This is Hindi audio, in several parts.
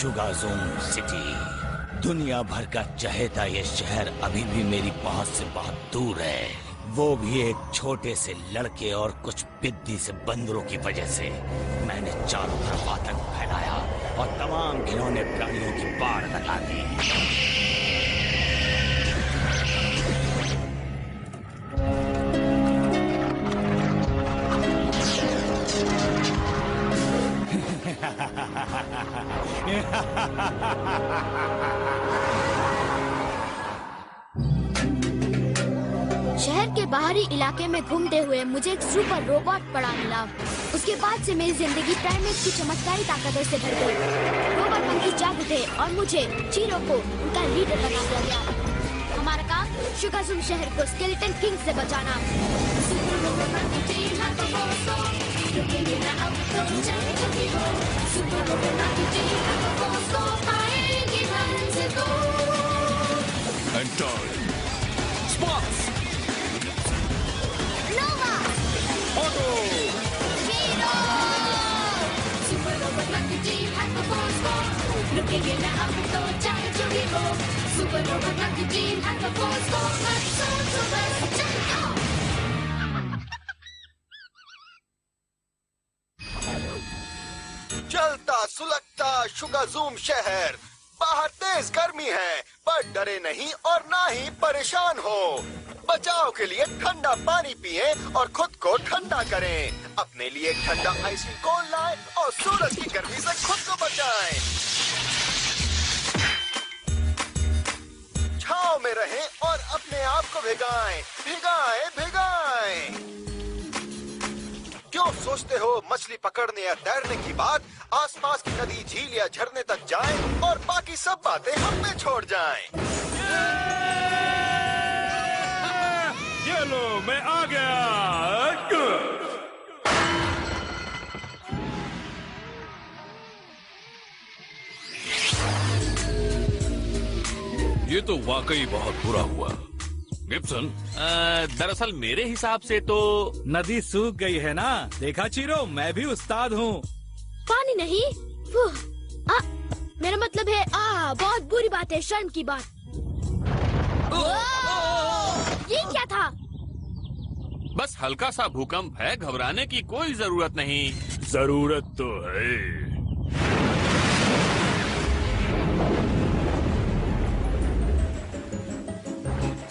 शुगाज़ूम सिटी। दुनिया भर का चहेता ये शहर अभी भी मेरी पहुंच से बहुत दूर है, वो भी एक छोटे से लड़के और कुछ पिद्दी से बंदरों की वजह से। मैंने चारों तरफ आतंक फैलाया और तमाम घिनौने प्राणियों की बाढ़ लगा दी। शहर के बाहरी इलाके में घूमते हुए मुझे एक सुपर रोबोट पड़ा मिला। उसके बाद से मेरी जिंदगी प्राइमेट की चमत्कारी ताकतों से भर गई। रोबोट मंकी जाग उठे और मुझे चीरो को उनका लीडर बना दिया गया। हमारा काम शुगाज़ूम शहर को स्केलेटन किंग से बचाना। Spots! Nova! Auto! Zero! Super Robot Monkey Team has the force force. Looking in the up and go, giant to be more. Super Robot Monkey Team has the force force. Let's go to the giant go! चलता सुलगता शुगाज़ूम शहर। बाहर तेज गर्मी है, पर डरे नहीं और ना ही परेशान हो। बचाव के लिए ठंडा पानी पिएं और खुद को ठंडा करें। अपने लिए एक ठंडा आइसक्रीम कोन लाएं और सूरज की गर्मी से खुद को बचाएं। छांव में रहें और अपने आप को भिगाएं, भिगाएं, भिगाएं। क्यों सोचते हो मछली पकड़ने या तैरने की बात? आसपास की नदी, झील या झरने तक जाएं और बाकी सब बातें हम पे छोड़ जाएं। ये लो, मैं आ गया। ये तो वाकई बहुत बुरा हुआ। गिब्सन, दरअसल मेरे हिसाब से तो नदी सूख गई है ना। देखा चीरो, मैं भी उस्ताद हूँ। पानी नहीं। मेरा मतलब है बहुत बुरी बात है, शर्म की बात। ये क्या था? बस हल्का सा भूकंप है, घबराने की कोई जरूरत नहीं। जरूरत तो है।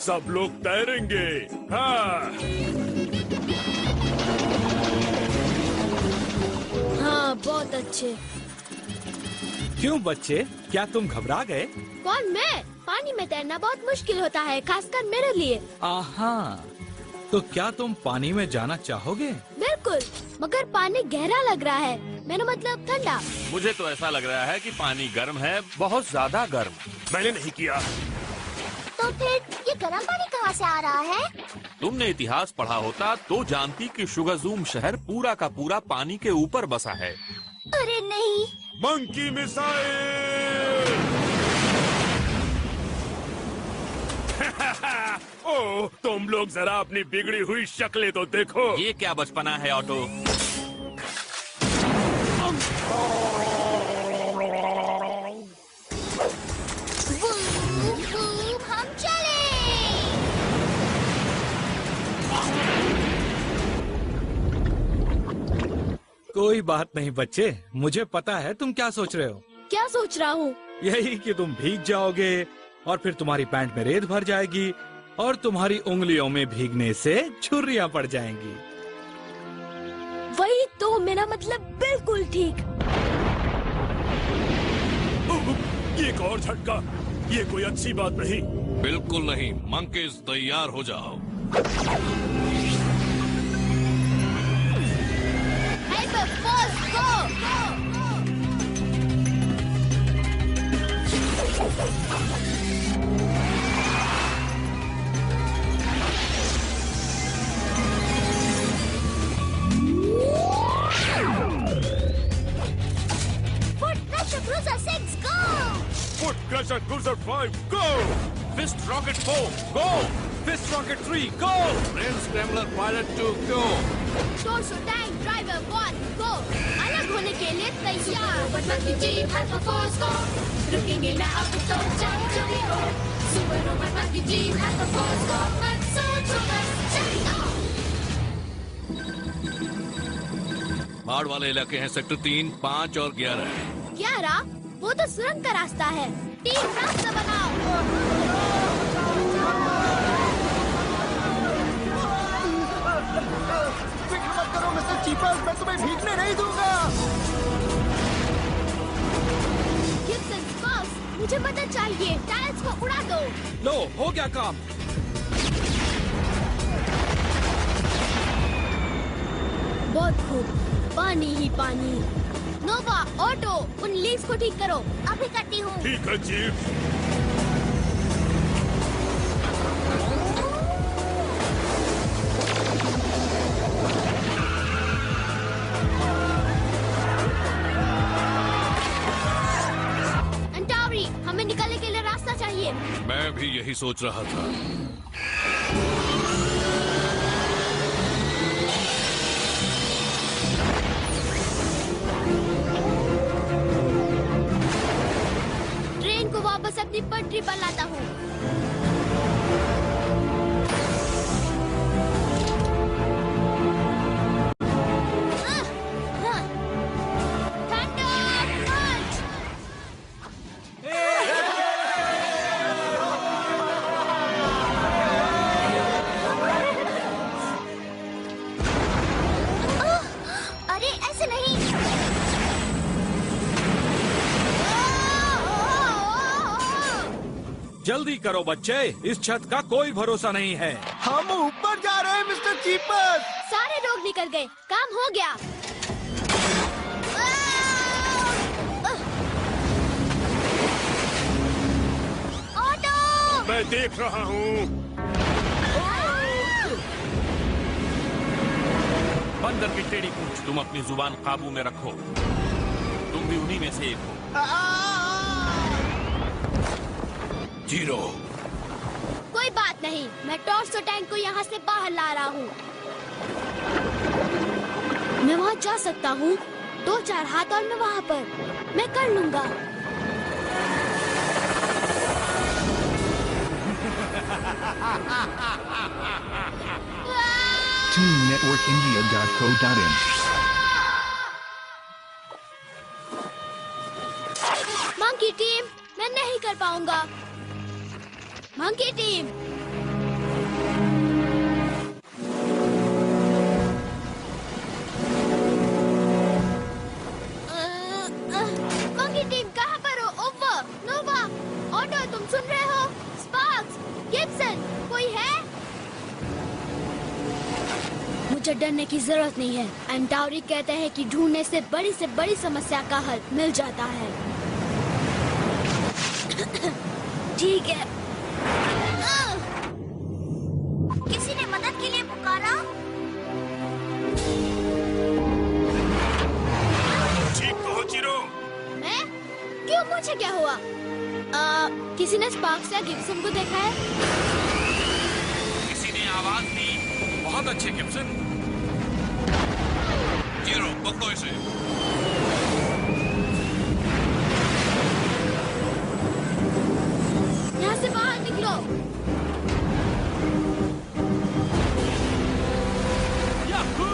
सब लोग तैरेंगे। हाँ, बहुत अच्छे। क्यों बच्चे, क्या तुम घबरा गए? कौन, मैं? पानी में तैरना बहुत मुश्किल होता है, खासकर मेरे लिए। आहा, तो क्या तुम पानी में जाना चाहोगे? बिल्कुल, मगर पानी गहरा लग रहा है। मेरा मतलब ठंडा। मुझे तो ऐसा लग रहा है कि पानी गर्म है, बहुत ज्यादा गर्म। मैंने नहीं किया। तो फिर ये गर्म पानी कहाँ से आ रहा है? तुमने इतिहास पढ़ा होता तो जानती कि शुगाज़ूम शहर पूरा का पूरा पानी के ऊपर बसा है। अरे नहीं। Monkey missile! ओह, तुम लोग जरा अपनी बिगड़ी हुई शक्लें तो देखो। ये क्या बचपना है ऑटो। हम चले। कोई बात नहीं बच्चे, मुझे पता है तुम क्या सोच रहे हो। क्या सोच रहा हूँ? यही कि तुम भीग जाओगे और फिर तुम्हारी पैंट में रेत भर जाएगी और तुम्हारी उंगलियों में भीगने से छुर्रियां पड़ जाएंगी। वही तो, मेरा मतलब बिल्कुल ठीक। एक और झटका, ये कोई अच्छी बात नहीं। बिल्कुल नहीं। मंकीज, तैयार हो जाओ। Hyper force go! Foot crusher cruiser 6 go! Foot crusher cruiser 5 go! Fist rocket 4 go! Fist rocket 3 go. Rain scrambler pilot 2 go. Torso tank driver 1 go. अलग होने के लिए तैयार। Robot monkey team alpha force go. रुकेंगे ना अब तो चाहे जो भी हो। Super robot monkey team alpha force go. मत सोचो बस चलो। बाढ़ वाले इलाके हैं सेक्टर 3, 5 और 11। 11? वो तो सुरंग का रास्ता है। टीम रास्ता बनाओ। फिक्र मत करो मिस्टर चीपर्स, मैं तुम्हें भीगने नहीं दूंगा। गिब्सन, स्पार्क्स, मुझे मदद चाहिए। टायर्स को उड़ा दो। लो, हो गया काम। बहुत खूब, पानी ही पानी। नोवा, ऑटो, उन लीव्स को ठीक करो। अभी करती हूँ। ठीक है चीफ। अंटावरी, हमें निकलने के लिए रास्ता चाहिए। मैं भी यही सोच रहा था। ट्रेन को वापस अपनी पटरी पर लाता हूँ। थंडर पंच! अरे ऐसे नहीं। जल्दी करो बच्चे, इस छत का कोई भरोसा नहीं है। हम ऊपर जा रहे हैं मिस्टर चीपर्स। सारे लोग निकल गए, काम हो गया। ऑटो! मैं देख रहा हूँ। बंदर की टेढ़ी पूंछ, तुम अपनी जुबान काबू में रखो। तुम भी उन्हीं में से एक हो। जीरो। कोई बात नहीं, मैं टॉर्सो टैंक को यहाँ से बाहर ला रहा हूँ। मैं वहाँ जा सकता हूँ। 2-4 हाथ और मैं वहाँ पर। मैं कर लूँगा। TeamNetworkIndia.co.in मंकी टीम, मैं नहीं कर पाऊंगा। मंकी टीम, मंकी टीम कहाँ पर हो? ओवर, नोवा, ऑटो, तुम सुन रहे हो? स्पार्क्स, गिब्सन, कोई है? मुझे डरने की जरूरत नहीं है। एंटावरी कहते हैं कि ढूंढने से बड़ी समस्या का हल मिल जाता है। ठीक है। किसी ने मदद के लिए पुकारा? ठीक तो हो जीरो। मैं? क्यों, मुझे क्या हुआ? किसी ने स्पार्क्स या गिब्सन को देखा है? किसी ने आवाज दी। बहुत अच्छे गिब्सन। जीरो, पकड़ो इसे। यहाँ से बाहर निकलो। याहू!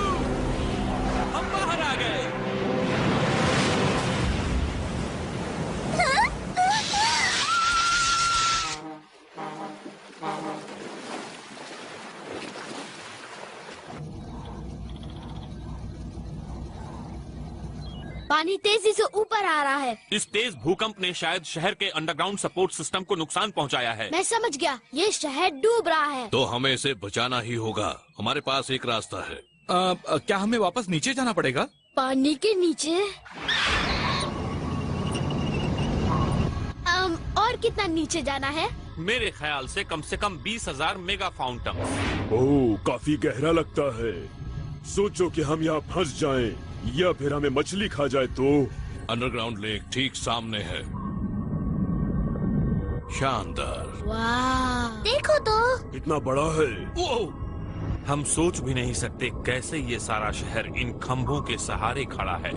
हम बाहर आ गए। पानी तेजी से ऊपर आ रहा है। इस तेज भूकंप ने शायद शहर के अंडरग्राउंड सपोर्ट सिस्टम को नुकसान पहुंचाया है। मैं समझ गया, ये शहर डूब रहा है। तो हमें इसे बचाना ही होगा। हमारे पास एक रास्ता है। क्या हमें वापस नीचे जाना पड़ेगा? पानी के नीचे? और कितना नीचे जाना है? मेरे ख्याल से कम 20,000 मेगा फाउंटन। ओह, काफी गहरा लगता है। सोचो कि हम यहाँ फंस जाएं या फिर हमें मछली खा जाए तो। अंडरग्राउंड लेक ठीक सामने है। शानदार। वाह, देखो तो। कितना बड़ा है। वो हम सोच भी नहीं सकते कैसे ये सारा शहर इन खंभों के सहारे खड़ा है।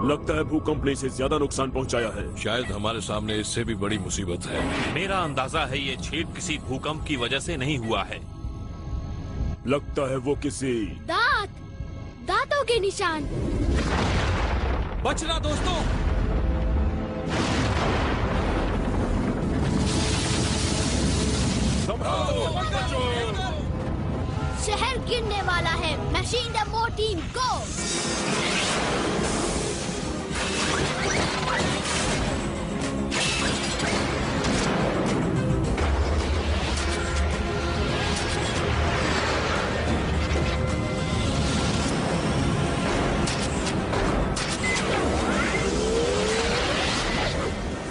लगता है भूकंप ने इसे ज्यादा नुकसान पहुंचाया है। शायद हमारे सामने इससे भी बड़ी मुसीबत है। मेरा अंदाजा है ये छेद किसी भूकंप की वजह से नहीं हुआ है। लगता है वो किसी दांतों के निशान। बचना दोस्तों। शहर गिरने वाला है। Machine the more team go.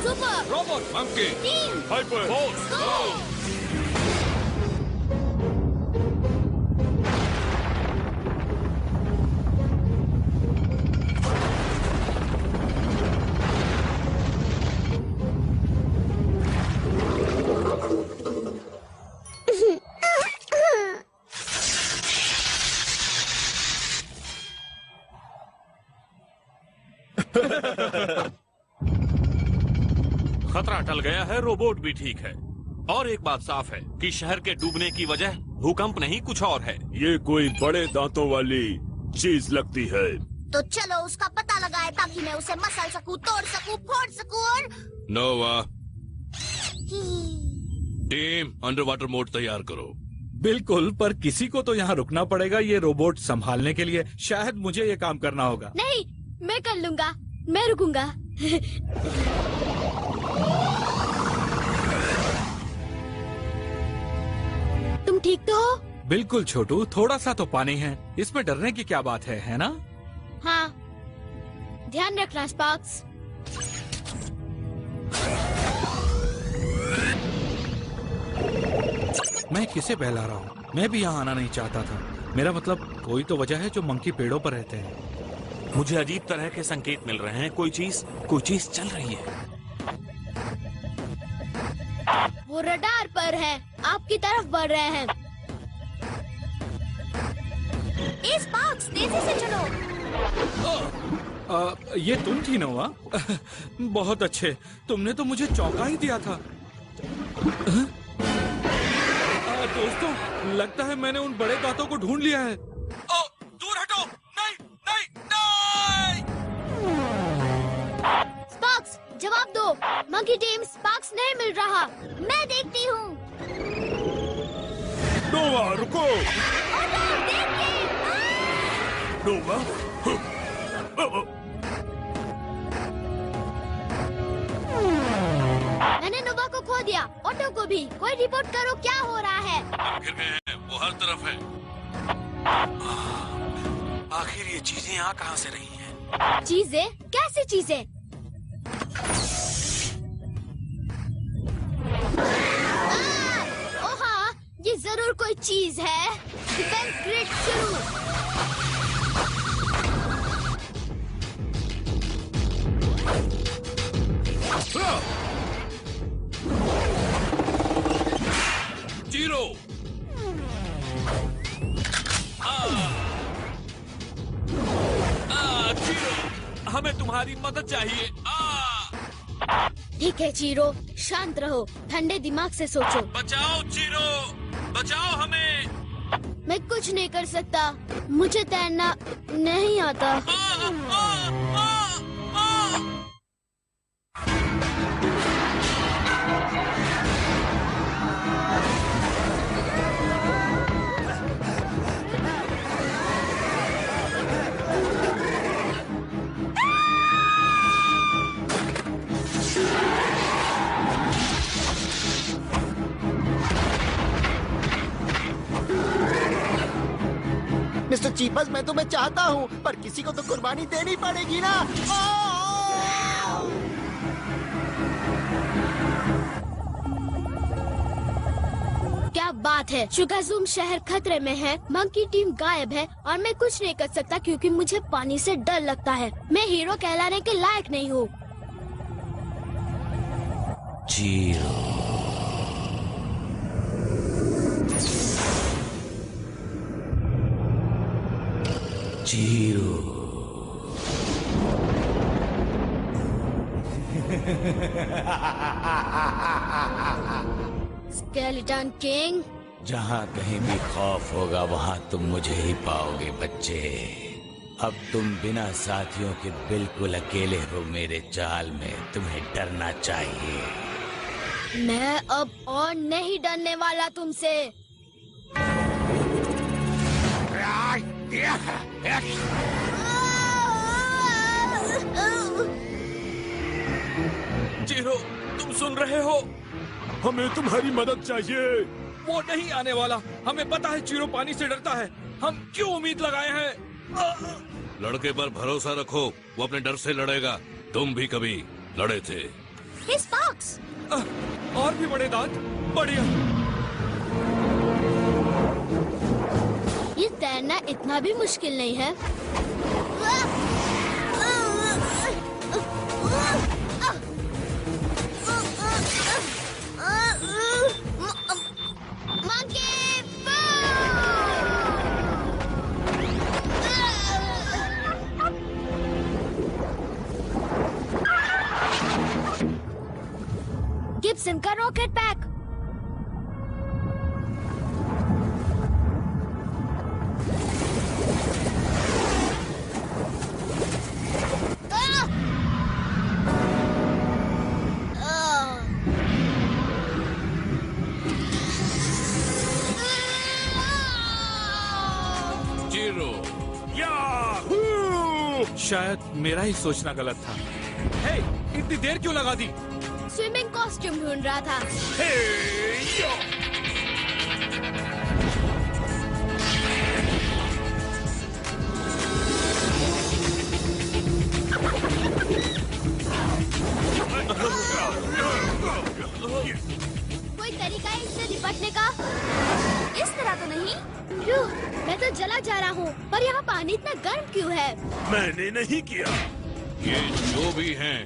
Super robot monkey team hyper force go. खतरा टल गया है, रोबोट भी ठीक है। और एक बात साफ है कि शहर के डूबने की वजह भूकंप नहीं कुछ और है। ये कोई बड़े दांतों वाली चीज लगती है। तो चलो उसका पता लगाए ताकि मैं उसे मसल सकूं, तोड़ सकूं, फोड़ सकूं और नोवा, टीम अंडर वाटर मोड तैयार करो। बिल्कुल, पर किसी को तो यहाँ रुकना पड़ेगा ये रोबोट संभालने के लिए। शायद मुझे ये काम करना होगा। नहीं, मैं कर लूंगा। मैं रुकूंगा। तुम ठीक तो हो? बिल्कुल छोटू, थोड़ा सा तो पानी है, इसमें डरने की क्या बात है ना? हाँ, ध्यान रखना स्पार्क्स। मैं किसे बहला रहा हूँ? मैं भी यहाँ आना नहीं चाहता था। मेरा मतलब कोई तो वजह है जो मंकी पेड़ों पर रहते हैं। मुझे अजीब तरह के संकेत मिल रहे हैं। कोई चीज चल रही है। वो रडार पर है, आपकी तरफ बढ़ रहे हैं। स्पार्क्स, तेजी से चलो। ये तुम थी नोवा? बहुत अच्छे, तुमने तो मुझे चौंका ही दिया था। दोस्तों, लगता है मैंने उन बड़े दांतों को ढूंढ लिया है। दूर हटो! नहीं, नहीं, नहीं! स्पार्क्स, जवाब दो। मंकी टीम, स्पार्क्स नहीं मिल रहा। मैं देखती हूँ। नोवा रुको। नोवा, मैंने नोवा को खो दिया, ऑटो को भी। कोई रिपोर्ट करो, क्या हो रहा है? हम गिर गए हैं, वो हर तरफ है। आखिर ये चीजें यहाँ कहाँ से रही हैं? चीजें? कैसी चीजें? ओ हाँ, ये जरूर कोई चीज है। डिफेंस ग्रिड शुरू। जीरो। जीरो, हमें तुम्हारी मदद चाहिए। ठीक है चीरो, शांत रहो, ठंडे दिमाग से सोचो। बचाओ जीरो, बचाओ हमें। मैं कुछ नहीं कर सकता, मुझे तैरना नहीं आता। मिस्टर चीपस, मैं तुम्हें चाहता हूँ, पर किसी को तो कुर्बानी देनी पड़ेगी ना। क्या बात है, शुगाज़ूम शहर खतरे में है, मंकी टीम गायब है और मैं कुछ नहीं कर सकता क्योंकि मुझे पानी से डर लगता है। मैं हीरो कहलाने के लायक नहीं हूँ। जीरो। जीरो। Skeleton king. जहाँ कहीं भी खौफ होगा वहाँ तुम मुझे ही पाओगे बच्चे। अब तुम बिना साथियों के बिल्कुल अकेले हो मेरे जाल में। तुम्हें डरना चाहिए। मैं अब और नहीं डरने वाला तुमसे। जीरो, तुम सुन रहे हो? हमें तुम्हारी मदद चाहिए। वो नहीं आने वाला। हमें पता है जीरो पानी से डरता है। हम क्यों उम्मीद लगाए हैं? लड़के पर भरोसा रखो, वो अपने डर से लड़ेगा। तुम भी कभी लड़े थे। हे स्पार्क्स। और भी बड़े दांत। बढ़िया। ये तैरना इतना भी मुश्किल नहीं है। गिब्सन का रॉकेट पैक। जीरो। शायद मेरा ही सोचना गलत था। हे, इतनी देर क्यों लगा दी? स्विमिंग कॉस्ट्यूम ढूंढ रहा था। कोई तरीका है इससे निपटने का? इस तरह तो नहीं। मैं तो जला जा रहा हूँ, पर यहाँ पानी इतना गर्म क्यों है? मैंने नहीं किया। ये जो भी हैं,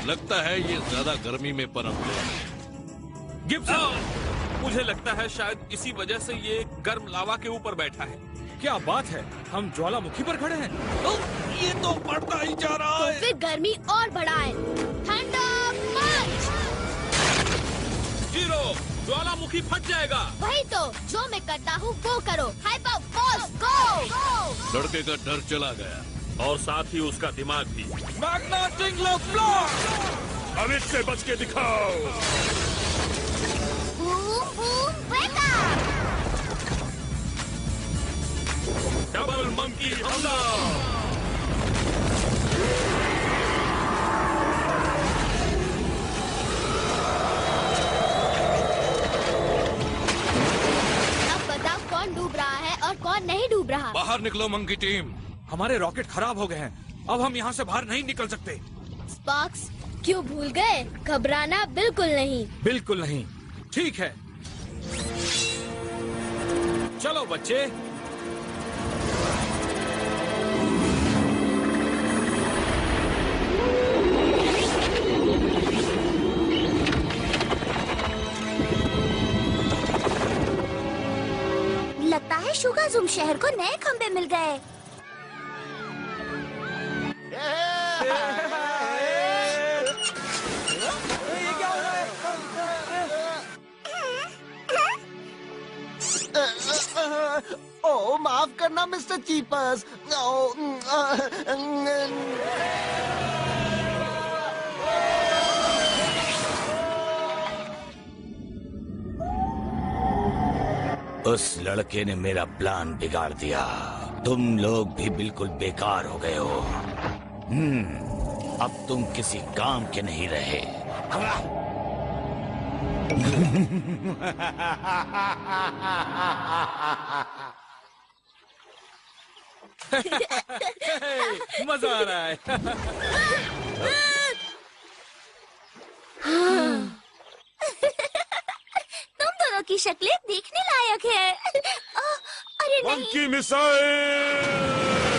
लगता है ये ज्यादा गर्मी में पनपते हैं। गिब्सन, मुझे लगता है शायद इसी वजह से ये गर्म लावा के ऊपर बैठा है। क्या बात है, हम ज्वालामुखी पर खड़े हैं। ये तो बढ़ता ही जा रहा तो है। फिर गर्मी और बढ़ाए। ठंडा पंच। जीरो, ज्वालामुखी फट जाएगा। वही तो जो मैं करता हूँ वो करो। हाइपर फोर्स गो। लड़के का डर चला गया और साथ ही उसका दिमाग भी। Magnetic block. अब इससे बच के दिखाओ। Boom boom breaker. Double monkey हमला। अब बताओ कौन डूब रहा है और कौन नहीं डूब रहा। बाहर निकलो मंकी टीम। हमारे रॉकेट खराब हो गए हैं। अब हम यहाँ से बाहर नहीं निकल सकते। स्पार्क्स, क्यों भूल गए? घबराना बिल्कुल नहीं। बिल्कुल नहीं। ठीक है, चलो बच्चे। लगता है शुगाजुम शहर को नए खंबे मिल गए। ओ माफ करना मिस्टर चीपर्स। उस लड़के ने मेरा प्लान बिगाड़ दिया। तुम लोग भी बिल्कुल बेकार हो गए हो। अब तुम किसी काम के नहीं रहे। मजा आ रहा है। तुम दोनों की शक्लें देखने लायक है। अरे नहीं। Monkey missile.